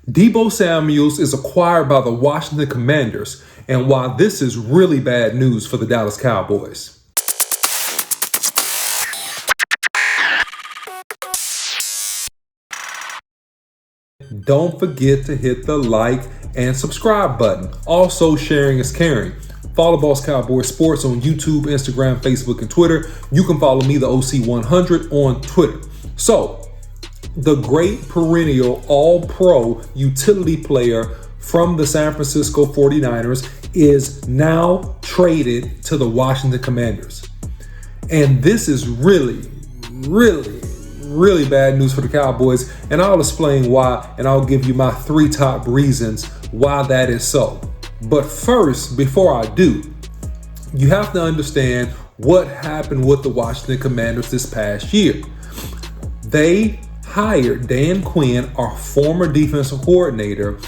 Deebo Samuel is acquired by the Washington Commanders, and why this is really bad news for the Dallas Cowboys. Don't forget to hit the like and subscribe button. Also, sharing is caring. Follow Boss Cowboy Sports on YouTube, Instagram, Facebook, and Twitter. You can follow me, the OC100, on Twitter. So, the great perennial all-pro utility player from the San Francisco 49ers is now traded to the Washington Commanders. And this is really bad news for the Cowboys, and I'll explain why, and I'll give you my 3 top reasons why that is so. But first, before I do, you have to understand what happened with the Washington Commanders this past year. They hired Dan Quinn, our former defensive coordinator,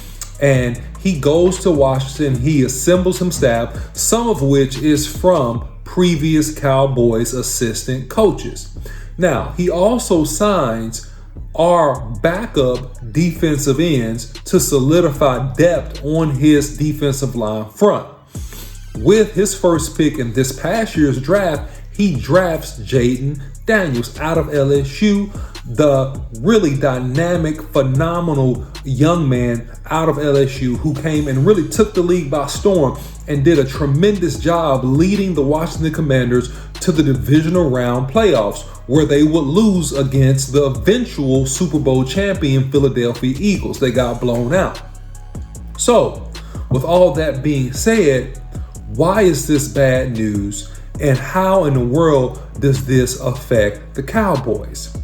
and he goes to Washington. He assembles some staff, some of which is from previous Cowboys assistant coaches. Now, he also signs our backup defensive ends to solidify depth on his defensive line front. With his first pick in this past year's draft, he drafts Jaden Daniels out of LSU, the really dynamic, phenomenal young man out of LSU who came and really took the league by storm and did a tremendous job leading the Washington Commanders to the divisional round playoffs, where they would lose against the eventual Super Bowl champion Philadelphia Eagles. They got blown out. So, with all that being said, why is this bad news, and how in the world does this affect the Cowboys?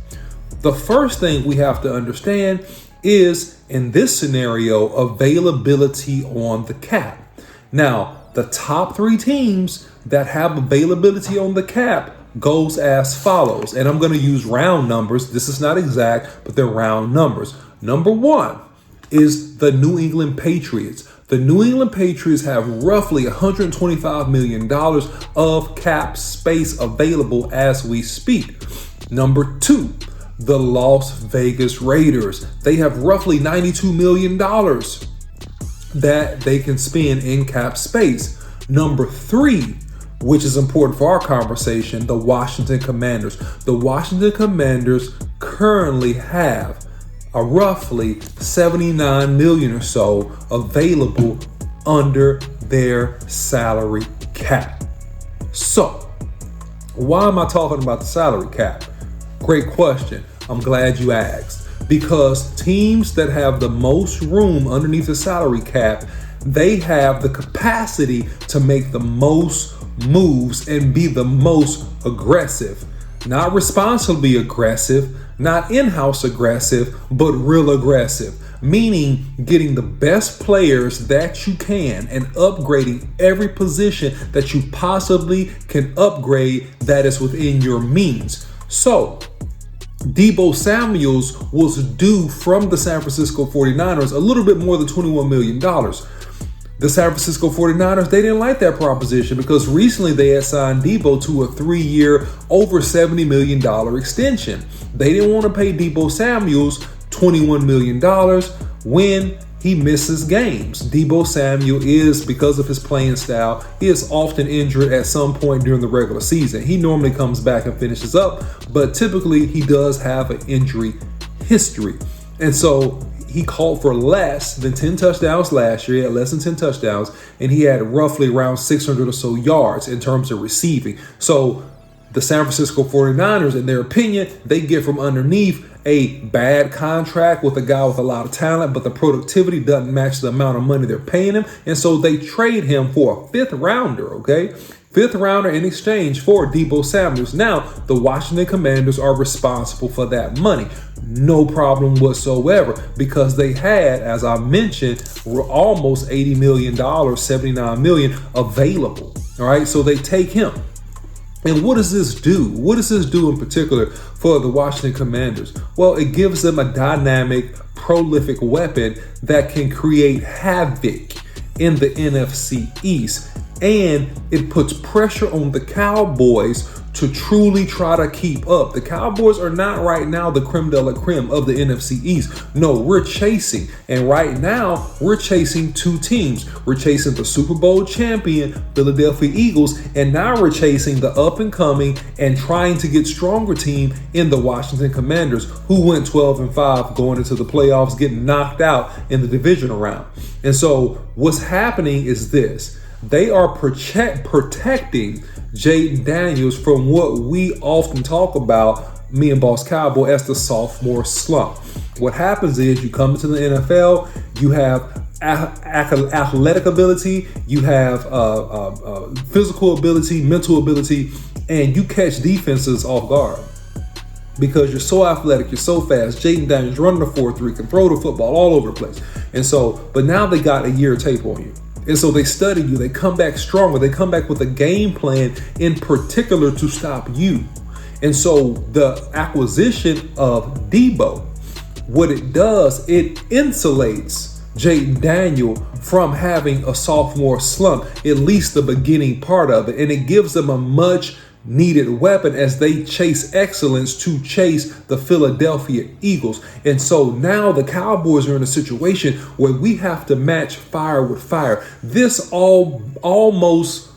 The first thing we have to understand is, in this scenario, availability on the cap. Now, the top 3 teams that have availability on the cap goes as follows, and I'm going to use round numbers. This is not exact, but they're round numbers. Number 1 is the New England Patriots. The New England Patriots have roughly $125 million of cap space available as we speak. Number 2, the Las Vegas Raiders. They have roughly $92 million that they can spend in cap space. Number 3, which is important for our conversation, the Washington Commanders. The Washington Commanders currently have a roughly $79 million or so available under their salary cap. So, why am I talking about the salary cap? Great question. I'm glad you asked. Because teams that have the most room underneath the salary cap, they have the capacity to make the most moves and be the most aggressive. Not responsibly aggressive, not in-house aggressive, but real aggressive. Meaning getting the best players that you can and upgrading every position that you possibly can upgrade that is within your means. So, Deebo Samuel was due from the San Francisco 49ers a little bit more than $21 million. The San Francisco 49ers, they didn't like that proposition because recently they had signed Deebo to a 3-year, over $70 million extension. They didn't want to pay Deebo Samuel $21 million when he misses games. Deebo Samuel is, because of his playing style, he is often injured at some point during the regular season. He normally comes back and finishes up, but typically he does have an injury history. And so he called for less than 10 touchdowns last year. He had less than 10 touchdowns, and he had roughly around 600 or so yards in terms of receiving. So the San Francisco 49ers, in their opinion, they get from underneath a bad contract with a guy with a lot of talent, but the productivity doesn't match the amount of money they're paying him. And so they trade him for a 5th rounder, okay? 5th rounder in exchange for Deebo Samuel. Now, the Washington Commanders are responsible for that money. No problem whatsoever, because they had, as I mentioned, almost $80 million, $79 million available. All right, so they take him. And what does this do? What does this do in particular for the Washington Commanders? Well, it gives them a dynamic, prolific weapon that can create havoc in the NFC East. And it puts pressure on the Cowboys to truly try to keep up. The Cowboys are not right now the creme de la creme of the NFC East. No, we're chasing. And right now, we're chasing two teams. We're chasing the Super Bowl champion, Philadelphia Eagles, and now we're chasing the up and coming and trying to get stronger team in the Washington Commanders, who went 12-5 going into the playoffs, getting knocked out in the divisional round. And so what's happening is this. They are protecting Jaden Daniels from what we often talk about, me and Boss Cowboy, as the sophomore slump. What happens is you come into the NFL, you have athletic ability, you have physical ability, mental ability, and you catch defenses off guard. Because you're so athletic, you're so fast. Jaden Daniels running the 4-3, can throw the football all over the place. And so, but now they got a year of tape on you. And so they study you, they come back stronger, they come back with a game plan in particular to stop you. And so the acquisition of Deebo, what it does, it insulates Jaden Daniel from having a sophomore slump, at least the beginning part of it. And it gives them a much needed weapon as they chase excellence to chase the Philadelphia Eagles. And so now the Cowboys are in a situation where we have to match fire with fire. This almost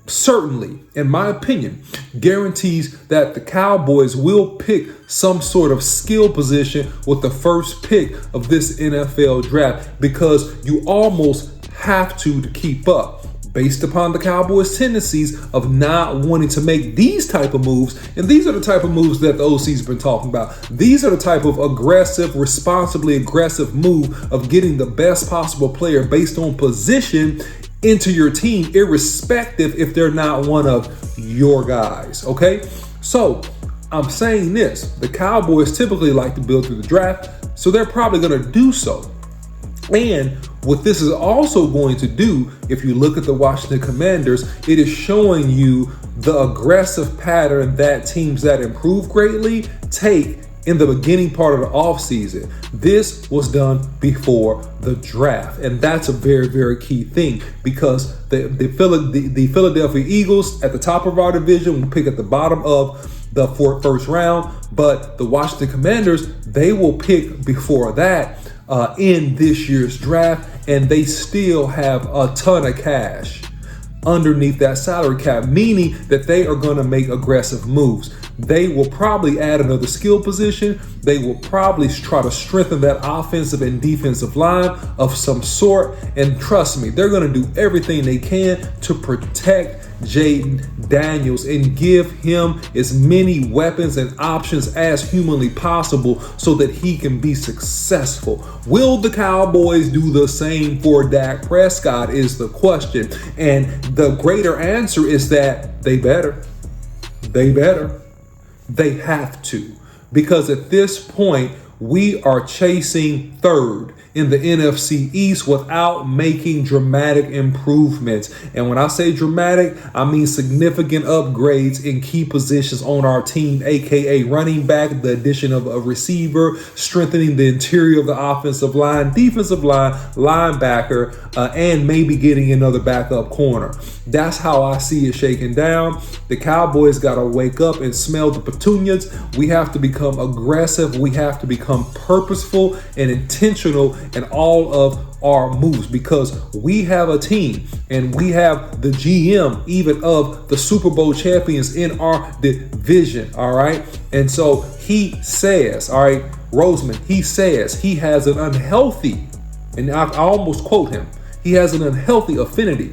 certainly, in my opinion, guarantees that the Cowboys will pick some sort of skill position with the first pick of this NFL draft, because you almost have to keep up, based upon the Cowboys' tendencies of not wanting to make these type of moves. And these are the type of moves that the OC's been talking about. These are the type of aggressive, responsibly aggressive move of getting the best possible player based on position into your team, irrespective if they're not one of your guys, okay? So I'm saying this, the Cowboys typically like to build through the draft, so they're probably gonna do so. And what this is also going to do, if you look at the Washington Commanders, it is showing you the aggressive pattern that teams that improve greatly take in the beginning part of the offseason. This was done before the draft. And that's a very, very key thing, because the Philadelphia Eagles at the top of our division will pick at the bottom of the first round, but the Washington Commanders, they will pick before that in this year's draft, and they still have a ton of cash underneath that salary cap, meaning that they are going to make aggressive moves. They will probably add another skill position. They will probably try to strengthen that offensive and defensive line of some sort. And trust me, they're going to do everything they can to protect Jaden Daniels and give him as many weapons and options as humanly possible so that he can be successful. Will the Cowboys do the same for Dak Prescott is the question. And the greater answer is that they better. They have to. Because at this point, we are chasing third in the NFC East without making dramatic improvements. And when I say dramatic, I mean significant upgrades in key positions on our team, aka running back, the addition of a receiver, strengthening the interior of the offensive line, defensive line, linebacker, and maybe getting another backup corner. That's how I see it shaking down. The Cowboys got to wake up and smell the petunias. We have to become aggressive. We have to become purposeful and intentional in all of our moves, because we have a team and we have the GM even of the Super Bowl champions in our division. All right. And so he says, all right, Roseman, he says he has an unhealthy, and I almost quote him, he has an unhealthy affinity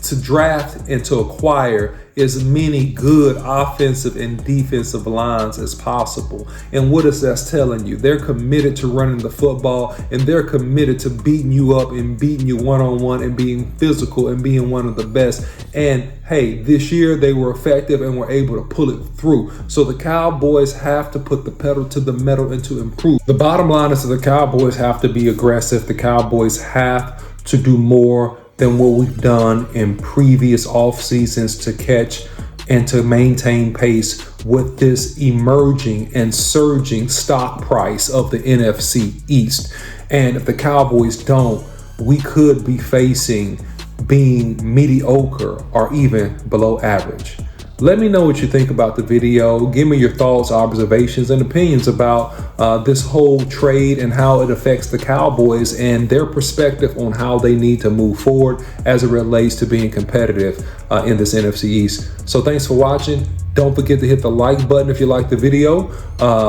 to draft and to acquire as many good offensive and defensive lines as possible. And what is that telling you? They're committed to running the football, and they're committed to beating you up and beating you one-on-one and being physical and being one of the best. And hey, this year they were effective and were able to pull it through. So the Cowboys have to put the pedal to the metal and to improve. The bottom line is that the Cowboys have to be aggressive. The Cowboys have to do more than what we've done in previous off seasons to catch and to maintain pace with this emerging and surging stock price of the NFC East. And if the Cowboys don't, we could be facing being mediocre or even below average. Let me know what you think about the video. Give me your thoughts, observations, and opinions about this whole trade and how it affects the Cowboys and their perspective on how they need to move forward as it relates to being competitive in this NFC East. So thanks for watching. Don't forget to hit the like button if you like the video.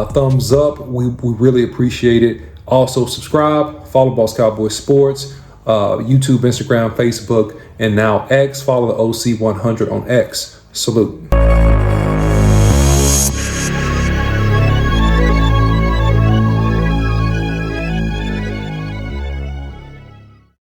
Thumbs up. We really appreciate it. Also subscribe, follow Boss Cowboy Sports, YouTube, Instagram, Facebook, and now X. Follow the OC100 on X. Salute.